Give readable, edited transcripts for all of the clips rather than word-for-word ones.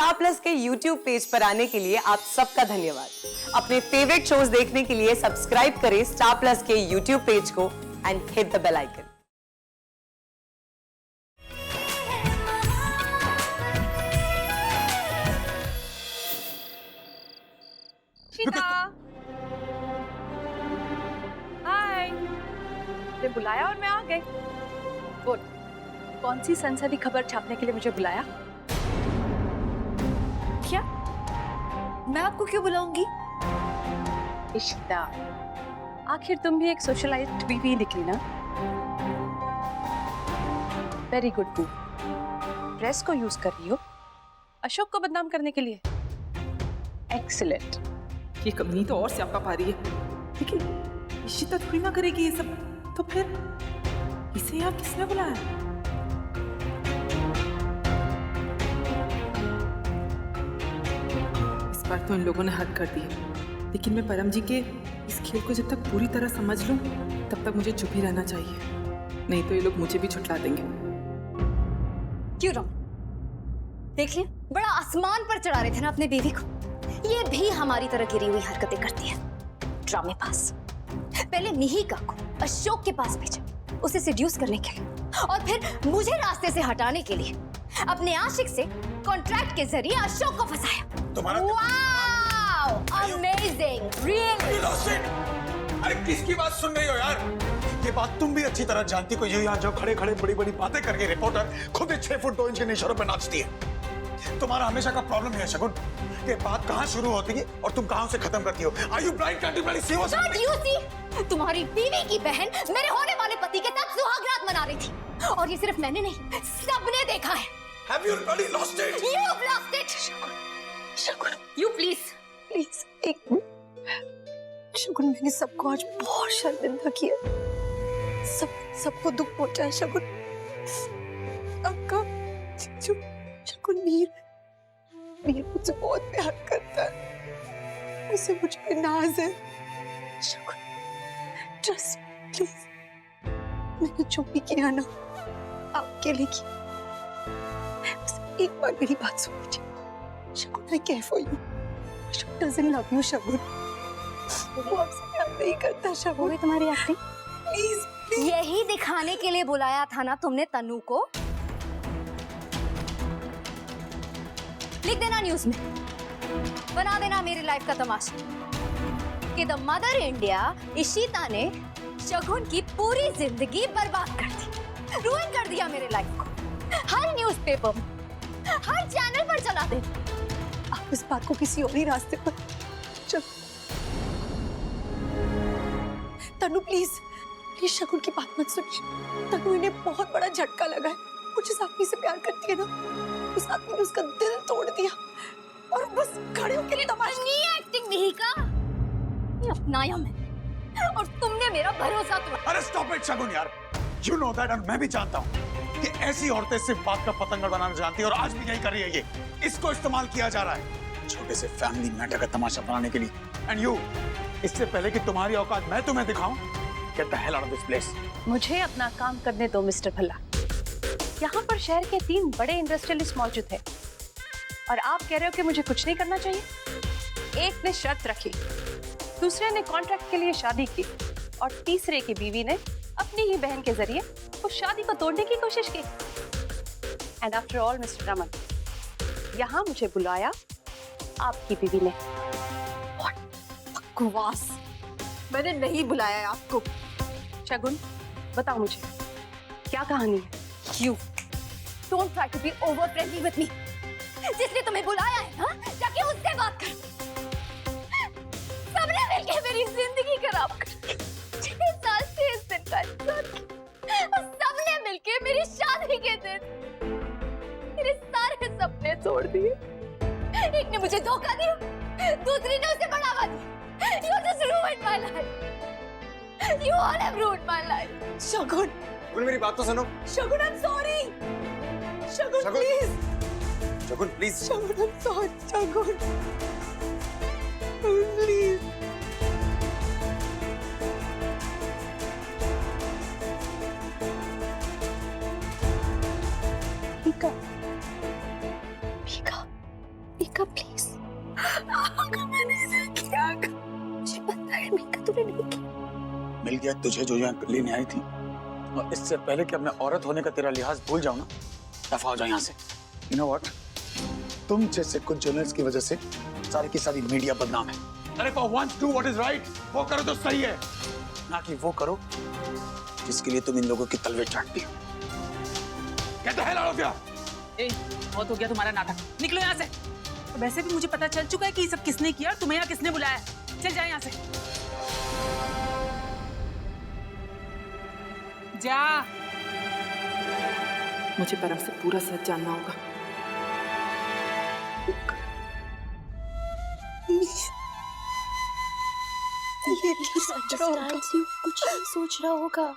Star Plus के YouTube page पर आने के लिए आप सबका धन्यवाद। अपने फेवरेट शोज देखने के लिए सब्सक्राइब करें स्टार प्लस के यूट्यूब पेज को and hit the bell icon. Sita, hi. मुझे बुलाया और मैं आ गई। बोल, कौन सी सनसनी खबर छापने के लिए मुझे बुलाया? क्या? मैं आपको क्यों बुलाऊंगी? शीता, आखिर तुम भी एक सोशलाइज्ड बीवी निकली ना। वेरी गुड बू। प्रेस को यूज कर रही हो अशोक को बदनाम करने के लिए। एक्सीलेंट। ये कमीनी तो और स्यापा पा रही है, लेकिन इशिता थोड़ी ना करेगी ये सब। तो फिर इसे यहाँ किसने बुलाया? इस बार तो इन लोगों ने हद कर दी है, लेकिन मैं परम जी के इस खेल को जब तक पूरी तरह समझ लूं तब तक मुझे चुप ही रहना चाहिए, नहीं तो ये लोग मुझे भी छुटला देंगे। क्यों रहा? देख लिया, बड़ा आसमान पर चढ़ा रहे थे ना अपने बीवी को। ये भी हमारी तरह गिरी हुई हरकतें करती है। ड्रामे पास। पहले मिहिका को अशोक के पास भेजा उसे सिड्यूस करने के लिए, और फिर मुझे रास्ते से हटाने के लिए अपने आशिक से कॉन्ट्रैक्ट के जरिए अशोक को फंसाया। तुम्हारा वाओ, अमेजिंग, रियली। अरे किसकी बात सुन रही हो यार? ये बात तुम भी अच्छी तरह जानती हो। ये यहाँ जो खड़े खड़े बड़ी बड़ी बातें करके रिपोर्टर खुद ही 6 फुट 2 इंच के निशानों पे नाचती है। तुम्हारा हमेशा का प्रॉब्लम है शगुन, ये बात कहाँ शुरू होती है और तुम कहाँ से खत्म करती हो। Are you blind? Can't you really see what's happening? Don't you see? तुम्हारी बीवी की बहन मेरे होने वाले पति के साथ सुहागरात मना रही थी, और ये सिर्फ मैंने नहीं, सबने देखा है। Have you really lost it? You've lost it. Shagun, you please, एक मिनट। शगुन, मैंने सबको आज बहुत शर्मिंदा किया, सबको दुख पहुंचाया। शगुन, अक्का, जीजू, शगुन, मीर मुझसे बहुत प्यार करता है, उसे मुझ पे नाज है। शगुन, ट्रस्ट प्लीज। मैंने जो भी किया ना आपके लिए किया। बस एक बार मेरी बात सुन लीजिए। शगुन, I care for you. Ashok doesn't love you, शगुन। वो आपसे प्यार नहीं करता। शगुन, वो तुम्हारी एक्टिंग प्लीज। यही दिखाने के लिए बुलाया था ना तुमने तनु को? लिख देना न्यूज में, बना देना मेरी लाइफ का तमाशा कि द मदर इंडिया इशिता ने शगुन की पूरी जिंदगी बर्बाद कर दी, रुइन कर दिया मेरे लाइफ को। हर न्यूज़पेपर में, हर चैनल पर चला दे। आप इस बात को किसी और ही रास्ते पर चल। तनु प्लीज शगुन की बात मत सुनिए। तनु, इन्हें बहुत बड़ा झटका लगा है। वो जिस आदमी से प्यार करती है ना, उस आदमी ने उसका दिल तोड़ दिया, और बस खड़े होकर लिए तमाशा। नहीं एक्टिंग मिहिका, ये अपनाया मैं, और तुमने मेरा भरोसा तोड़ा। अरे स्टॉप इट शगुन यार। You know that, और मैं भी जानता हूँ कि ऐसी औरतें सिर्फ बात का पतंगड़ बनाना जानती है, और आज भी यही कर रही है। ये इसको इस्तेमाल किया जा रहा है छोटे से फैमिली मैटर का तमाशा बनाने के लिए। एंड यू, इससे पहले कि तुम्हारी औकात मैं तुम्हें दिखाऊं, get the hell out of this place. मुझे अपना काम करने दो मिस्टर भल्ला। यहाँ पर शहर के 3 बड़े इंडस्ट्रियलिस्ट मौजूद हैं, और आप कह रहे हो कि मुझे कुछ नहीं करना चाहिए। एक ने शर्त रखी, दूसरे ने कॉन्ट्रैक्ट के लिए शादी की, और तीसरे की बीवी ने अपनी ही बहन के जरिए उस शादी को तोड़ने की कोशिश की। And after all mister Raman, यहाँ मुझे बुलाया आपकी बीवी ने। बकवास, मैंने नहीं बुलाया आपको। शगुन, बताओ मुझे क्या कहानी है? You don't try to be over friendly with me. जिसने तुम्हें बुलाया है ना, जाके उससे बात कर। सबने मिलके मेरी जिंदगी खराब कर दी। 6 साल से इस दिन का इंतजार किया, और सबने मिलके मेरी शादी के दिन मेरे सारे सपने तोड़ दिए। एक ने मुझे धोखा दिया, दूसरी ने उसे बढ़ावा दिया। You just ruined my life. You all have ruined my life. शगुन, मेरी बात तो सुनो। शगुन, I'm sorry. Shagun, Shagun, please. Shagun please. Shagun, I'm sorry. Shagun, please. भीगा, मीका प्लीज। मैंने क्या मुझे पता है मीका तुमने नहीं किया। मिल गया तुझे जो यहाँ लेने आई थी, और इससे पहले कि अपने औरत होने का तेरा लिहाज भूल जाऊं ना, दफा हो जाओ यहाँ से। यू नो व्हाट, तुम जैसे कुछ जर्नलिस्ट की वजह से सारी की सारी मीडिया बदनाम है। अरे for once do what is right, वो करो तो सही है, ना कि वो करो जिसके लिए तुम इन लोगों की तलवे चाटती हो। कहते हैं लाओ क्या? ए, बहुत हो गया तुम्हारा नाटक, निकलो यहाँ से। वैसे भी मुझे पता चल चुका है कि ये सब किसने किया और तुम्हें यहाँ किसने बुलाया। चल जाए यहाँ से, जा। मुझे परम से पूरा सच जानना होगा। ये कुछ नहीं सोच रहा होगा,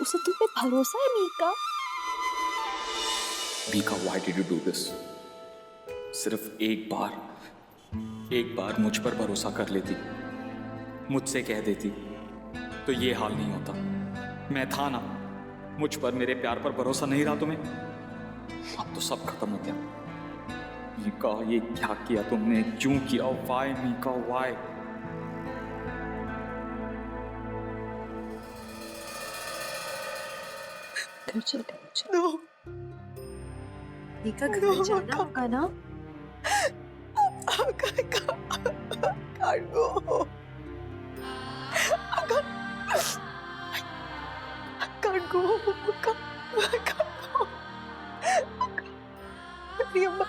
उसे तुम पे भरोसा है Mika. Mika, why did you do this? सिर्फ एक बार मुझ पर भरोसा कर लेती, मुझसे कह देती तो ये हाल नहीं होता। मैं था ना, मुझ पर, मेरे प्यार पर भरोसा नहीं रहा तुम्हें, अब तो सब खत्म हो गया। मीका, ये क्या किया तुमने, क्यों किया, वाई मीका, वाई? घर चलते मीका, घर जाना होगा ना। can't go. I can't go. I can't go. मेरी अम्मा,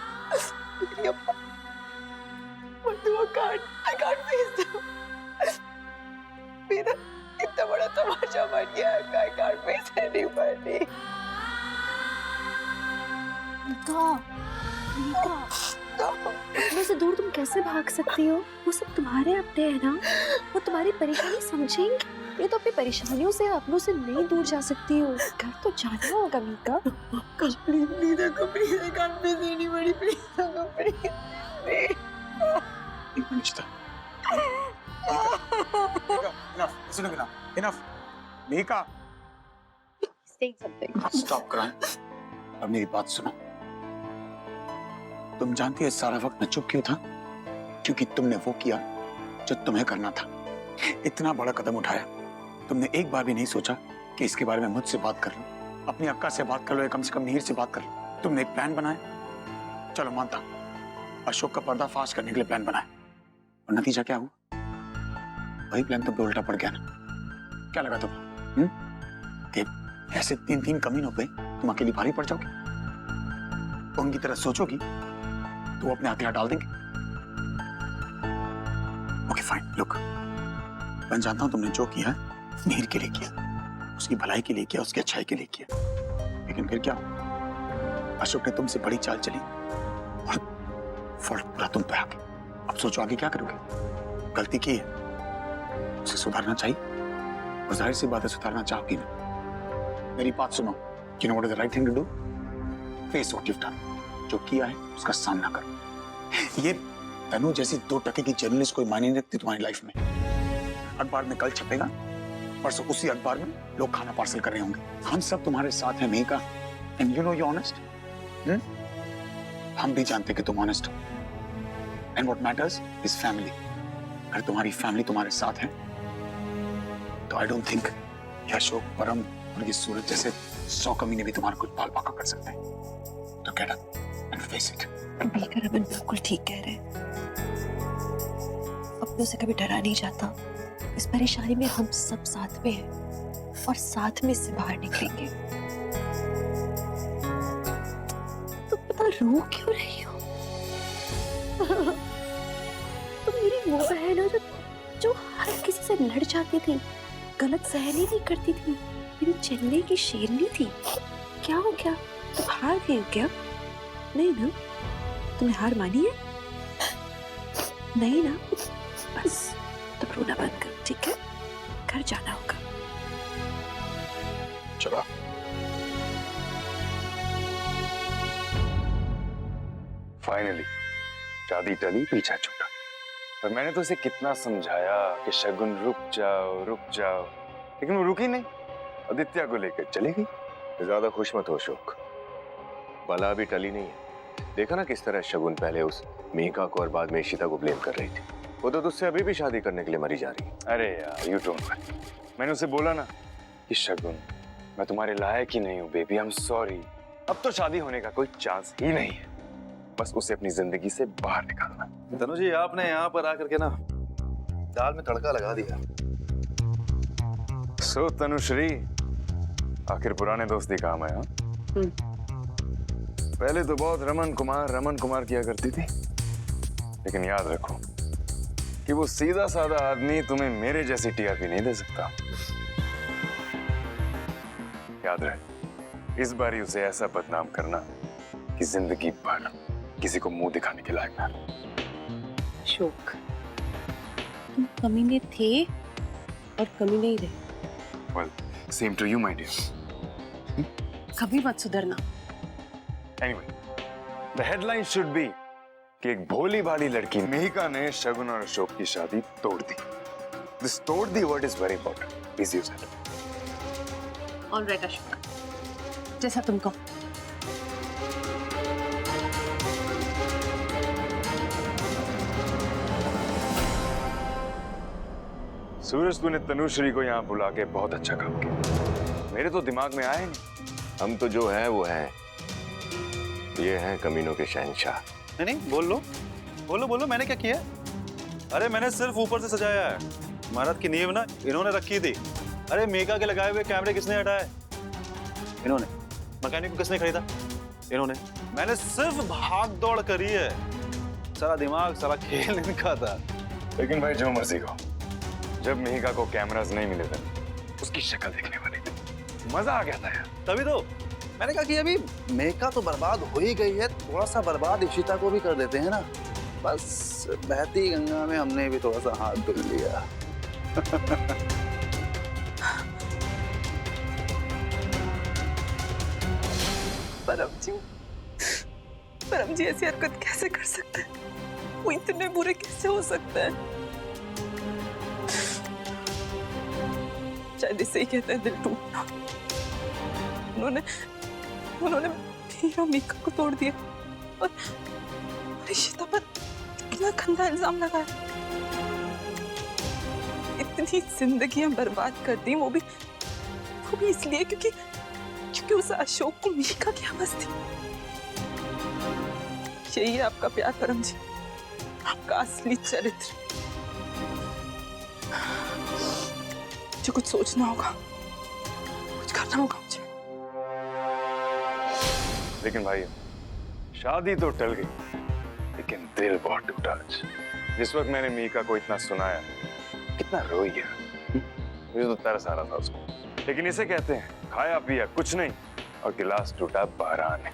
I can't face them. मेरा इतना बड़ा तमाशा बन गया, I can't face anybody. अपनों से दूर तुम कैसे भाग सकती हो? वो सब तुम्हारे अपने हैं ना, वो तुम्हारी परेशानी समझेंगे। ये तो अपनी परेशानियों से, अपनों से नहीं दूर जा सकती हो। घर तो जाना होगा Mika. Please, I can't face anybody. Please, Enough. Mika, Say something. Stop crying. अब मेरी बात सुनो। तुम जानती है सारा वक्त मैं चुप क्यों था? क्योंकि तुमने वो किया जो तुम्हें करना था। इतना बड़ा कदम उठाया, तुमने एक बार भी नहीं सोचा कि इसके बारे में मुझसे बात कर लो, अपनी अक्का से बात कर लो, या कम से कम मिहिर से बात कर लो। तुमने एक प्लान बनाया, चलो मानता, अशोक का पर्दाफाश करने के लिए प्लान बनाया, और नतीजा क्या हुआ? वही प्लान तुम पे उल्टा पड़ गया ना। क्या लगा तुम्हें कि ऐसे 3 कमीनों पे तुम अकेली भारी पड़ जाओगी? उनकी तरह सोचोगी तो वो अपने हथियार डाल देंगे। ओके फाइन, लुक, मैं जानता हूं तुमने जो किया मिहिर के लिए किया, उसकी भलाई के लिए किया, उसकी अच्छाई के लिए किया, लेकिन फिर क्या हुआ? अशोक ने तुमसे बड़ी चाल चली और फर्क पूरा तुम पे आ गया। अब सोचो आगे क्या करोगे? गलती की है, उसे सुधारना चाहिए, और जाहिर सी बात है सुधारना चाहोगी ना। मेरी बात सुनो, you know what is the right thing to do? Face what you've done. जो किया है उसका सामना करो। ये तनु जैसी 2 टके की जर्नलिस्ट कोई मायने नहीं रखती तुम्हारी लाइफ में। अखबार में कल छपेगा, परसों उसी अखबार में लोग खाना पार्सल कर रहे होंगे। हम सब तुम्हारे साथ हैं Mika, and you know you honest. हम भी जानते कि तुम ऑनेस्ट हो, and what matters is family. अगर तुम्हारी फैमिली तुम्हारे साथ है तो आई डोंट थिंक अशोक, परम और ये सूरज जैसे 100 कमीने भी तुम्हारा कुछ पाल पाका कर सकते हैं। तो get up and face it. मिलकर अपन बिल्कुल ठीक कह रहे हैं। अपनों से कभी डरा नहीं जाता। इस परेशानी में हम सब साथ में हैं और साथ में से बाहर निकलेंगे। तो पता रो क्यों रही हो? तुम मेरी वो बहन हो जो हर किसी से लड़ जाती थी, गलत सहनी नहीं करती थी, मेरी चन्ने की शेरनी थी। क्या हो गया? तुम हार गई हो क्या? नहीं ना? तुमने हार मानी है? नहीं ना? बस तुम रोना बंद करो, ठीक है? घर जाना होगा। चलो। फाइनली शादी टली, पीछा छूटा। पर मैंने तो उसे कितना समझाया कि शगुन रुक जाओ, लेकिन वो रुकी नहीं, आदित्य को लेकर चली गई। ज्यादा खुश मत हो अशोक, बला भी टली नहीं है, देखा ना किस तरह शगुन पहले उस मीका को और बाद में इशिता को ब्लेम कर रही थी। वो तो तुझसे अभी भी शादी करने के लिए मरी जा रही है। अरे यार यू डोंट वरी, मैंने उसे बोला ना कि शगुन मैं तुम्हारे लायक ही नहीं हूँ बेबी, आई एम सॉरी। अब तो शादी होने का कोई चांस ही नहीं है, बस उसे अपनी जिंदगी से बाहर निकालना। तनु जी आपने यहाँ पर आकर के ना दाल में तड़का लगा दिया। सो तनुश्री, आखिर पुराने दोस्ती काम है। हाँ पहले तो बहुत रमन कुमार किया करती थी, लेकिन याद रखो कि वो सीधा साधा आदमी तुम्हें मेरे जैसी टीआरपी नहीं दे सकता। याद रहे, इस बार ही उसे ऐसा बदनाम करना कि जिंदगी भर किसी को मुंह दिखाने के लायक ना। अशोक, तुम कमीने थे और कमीने ही रहे। Well, same to you, my dear. कभी मत सुधरना। Anyway, the headline should be कि एक भोली भाली लड़की मिहिका ने शगुन और अशोक की शादी तोड़ दी। This तोड़ दी word is very important. Please use it. All right Ashok, जैसा तुम कहो। सूरज, तूने तनुश्री को यहाँ बुला के बहुत अच्छा काम किया। मेरे तो दिमाग में आया नहीं। हम तो जो है वो है, ये हैं कमीनों के शहंशाह। नहीं बोलो मैंने क्या किया? अरे मैंने सिर्फ ऊपर से सजाया है, इमारत की नींव ना इन्होंने रखी थी। अरे मीका के लगाए हुए कैमरे किसने हटाए? इन्होंने। मैकेनिक को किसने खरीदा? इन्होंने। मैंने सिर्फ भाग दौड़ करी है, सारा दिमाग सारा खेल इनका था। लेकिन भाई जो मर्जी को, जब मिहिका को कैमरास नहीं मिले थे उसकी शक्ल देखने वाली थी, मजा आ गया था यार। तभी तो मैंने कहा कि अभी मेका तो बर्बाद हो ही गई है, थोड़ा सा बर्बाद इशिता को भी कर देते हैं ना। बस बहती गंगा में हमने भी थोड़ा सा हाथ धुल लिया। परम जी ऐसी हरकत कैसे कर सकते हैं? वो इतने बुरे कैसे हो सकते हैं? शायद इसे ही कहते हैं दिल टूटना। उन्होंने हीरो मीका को तोड़ दिया और इशिता पर इतना गंदा इल्जाम लगाया, इतनी जिंदगियां बर्बाद कर दी, वो भी इसलिए क्योंकि उस अशोक को मीका की आवाज थी। यही है आपका प्यार परम जी, आपका असली चरित्र। मुझे कुछ सोचना होगा, कुछ करना होगा मुझे। लेकिन भाई शादी तो टल गई, लेकिन दिल बहुत टूटा आज। जिस वक्त मैंने मीका को इतना सुनाया, कितना रोई गया। मुझे तो तरस आ रहा था उसको। लेकिन इसे कहते हैं खाया पिया कुछ नहीं और गिलास टूटा 12 आने।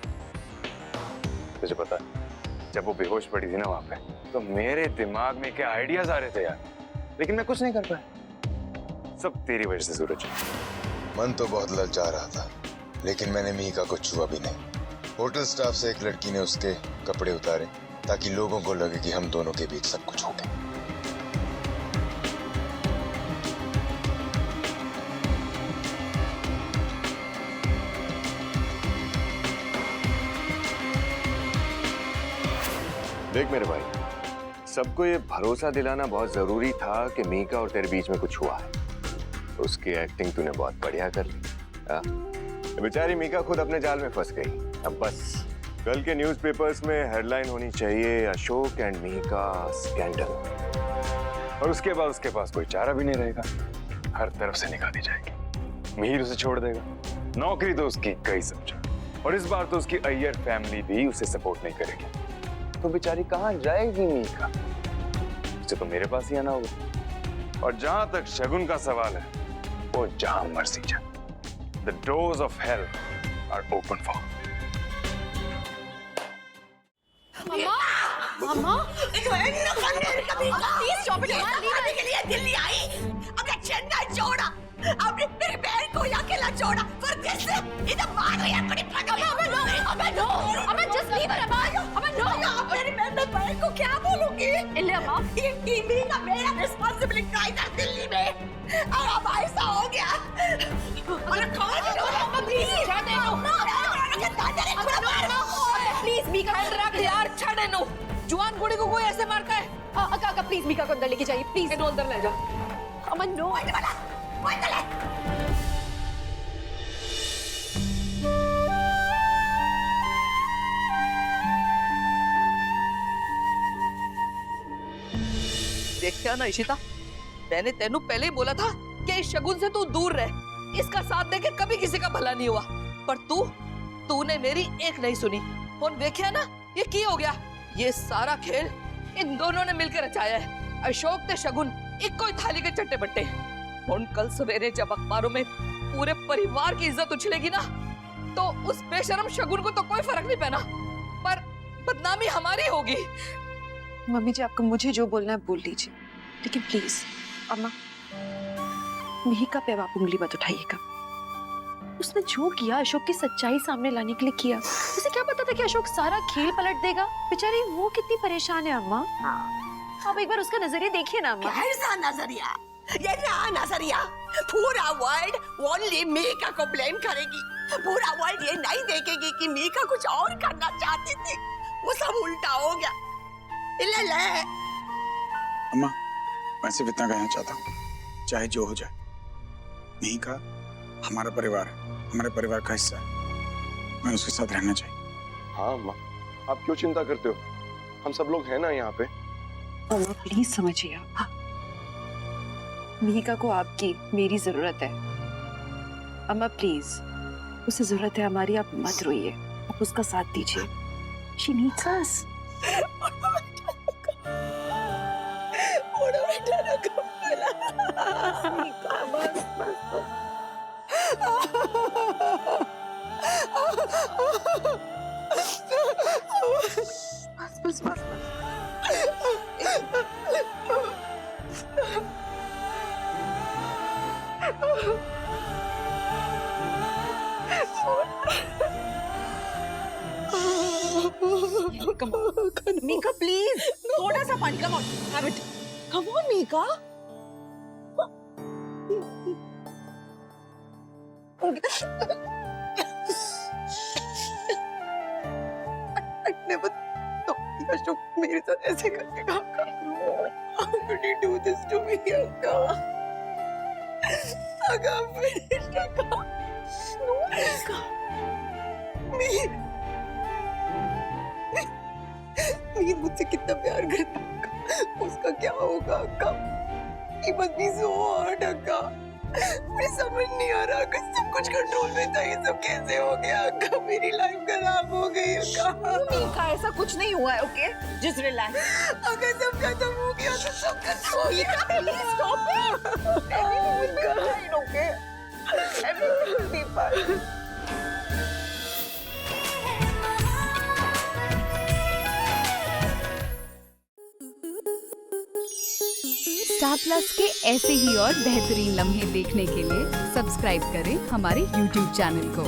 तुझे पता है, जब वो बेहोश पड़ी थी ना वहां पे, तो मेरे दिमाग में क्या आइडियाज आ रहे थे यार, लेकिन मैं कुछ नहीं कर पाया। सब तेरी वजह से सूरज। मन तो बहुत ललचा रहा था, लेकिन मैंने मीका को छुआ भी नहीं। होटल स्टाफ से एक लड़की ने उसके कपड़े उतारे ताकि लोगों को लगे कि हम दोनों के बीच सब कुछ हो गया। देख मेरे भाई, सबको ये भरोसा दिलाना बहुत जरूरी था कि मीका और तेरे बीच में कुछ हुआ है। उसकी एक्टिंग तूने बहुत बढ़िया कर ली। बेचारी मीका खुद अपने जाल में फंस गई। अब बस कल के न्यूज़पेपर्स में हेडलाइन होनी चाहिए, अशोक एंड मीका स्कैंडल, और उसके बाद उसके पास कोई चारा भी नहीं रहेगा। हर तरफ से निकाली जाएगी। मीर उसे छोड़ देगा, नौकरी तो उसकी गई समझो, और इस बार तो उसकी अय्यर फैमिली भी उसे सपोर्ट नहीं करेगी। तो बेचारी कहाँ जाएगी मीका? उसे तो मेरे पास ही आना होगा। और जहां तक शगुन का सवाल है, वो जहां मर्जी जा। The doors of hell are open for. मम्मा प्लीज स्टॉप इट। के लिए दिल्ली आई, अपने चेन्नई छोड़ा, अपनी मेरी बहन को अकेला छोड़ा, पर कैसे इधर मार रही है बड़ी फटो। अबे जस्ट लीव हर। अबे नो, मेरी बहन को क्या बोलूंगी? इल्ले अम्मा, ये टीवी का मेरा रिस्पांसिबिलिटी था इधर दिल्ली में, और अब ऐसा हो गया। अरे कौन है? प्लीज छोड़ दे। प्लीज प्लीज मीका रख यार, छड़ इनु जुआन कुड़ी को कोई ऐसे मारता है? अक्का प्लीज मीका को अंदर लेके जाइए प्लीज। इनु अंदर ले जा। अमन नो देखा ना इशिता, मैंने तेनू पहले ही बोला था कि इस शगुन से तू दूर रह, इसका साथ देके कभी किसी का भला नहीं हुआ। पर तूने मेरी एक नहीं सुनी। हुन देखिया ना ये की हो गया। ये सारा खेल इन दोनों ने मिलकर रचाया है। अशोक ते शगुन इको ही थाली के चट्टे बट्टे। हुन कल सवेरे जब अखबारों में पूरे परिवार की इज्जत उछलेगी ना, तो उस बेशरम शगुन को तो कोई फर्क नहीं पड़ना, पर बदनामी हमारी होगी। मम्मी जी आपको मुझे जो बोलना है बोल लीजिए, लेकिन प्लीज अम्मा मिहिका पे आप उंगली मत उठाइएगा। उसने जो किया अशोक की सच्चाई सामने लाने के लिए किया। उसे क्या पता था कि अशोक सारा खेल पलट देगा? बेचारी वो कितनी परेशान है अम्मा। आप एक बार उसका नजरिया देखिए ना अम्मा। कैसा नजरिया? ये रहा नजरिया। पूरा वर्ल्ड ओनली मीका को ब्लेम करेगी। पूरा वर्ल्ड ये नहीं देखेगी कि मीका कुछ और करना चाहती थी। वो सब उल्टा हो गया। ले अम्मा मैं सिर्फ इतना कहना चाहता हूँ, चाहे जो हो जाए, मीका हमारा परिवार है, हमारे परिवार का हिस्सा है। मैं उसके साथ रहना चाहिए। हाँ अम्मा, आप क्यों चिंता करते हो? हम सब लोग हैं ना यहाँ पे। अम्मा प्लीज समझिए आप, मिहिका को आपकी मेरी जरूरत है। अम्मा प्लीज, उसे जरूरत है हमारी, आप मत रोइए, आप उसका साथ दीजिए। She needs us. बस। मीका प्लीज थोड़ा सा पानी। Come on, have it. Come on Mika. Ashok मेरे साथ ऐसे करके काम कर। How could you do this to me, Akka? Akka, finished, Akka. No, Akka. Mir मुझसे कितना प्यार करता है, उसका क्या होगा अक्का? He must be so hard, अक्का। मुझे समझ नहीं आ रहा अक्का, सब कुछ कंट्रोल में था, ये सब कैसे हो गया अक्का? मेरी लाइफ खराब हो गई अक्का। मीका ऐसा कुछ नहीं हुआ है, ओके? Just relax. अक्का सब खत्म हो गया, तो सब खत्म हो गया। Please stop it. Everything will be fine, okay? Everything will be fine. Star Plus के ऐसे ही और बेहतरीन लम्हे देखने के लिए सब्सक्राइब करें हमारे YouTube चैनल को।